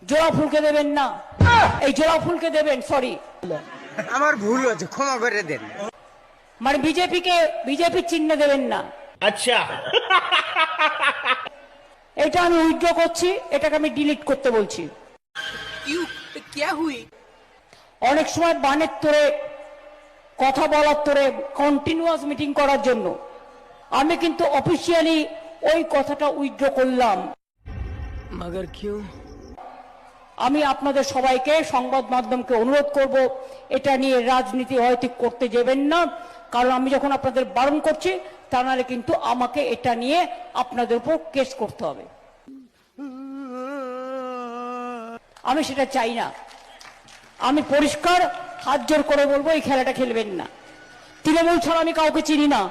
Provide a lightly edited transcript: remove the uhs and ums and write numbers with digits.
জোড়া ফুলকে দেবেন না, এই জোড়া ফুলকে দেবেন, সরি আমার ভুল হয়েছে, ক্ষমা করে দেন। মানে বিজেপির চিহ্ন দেবেন না। আচ্ছা, এটা আমি উইথড্র করছি, এটাকে আমি ডিলিট করতে বলছি। অনেক সময় বানের তোরে কথা বলার তোরে কন্টিনিউয়াস মিটিং করার জন্য আমি কিন্তু অফিসিয়ালি ওই কথাটা উইথড্র করলাম। मगर क्यों? আমি আপনাদের সবাইকে, সংবাদ মাধ্যমকে অনুরোধ করব, এটা নিয়ে রাজনীতি হয়তো করতে যাবেন না, কারণ আমি যখন আপনাদের বারণ করছি তা নাহলে কিন্তু আমাকে এটা নিয়ে আপনাদের উপর কেস করতে হবে। আমি সেটা চাই না। আমি পরিষ্কার হাত জোর করে বলবো, এই খেলাটা খেলবেন না। তৃণমূল ছাড়া আমি কাউকে চিনি না।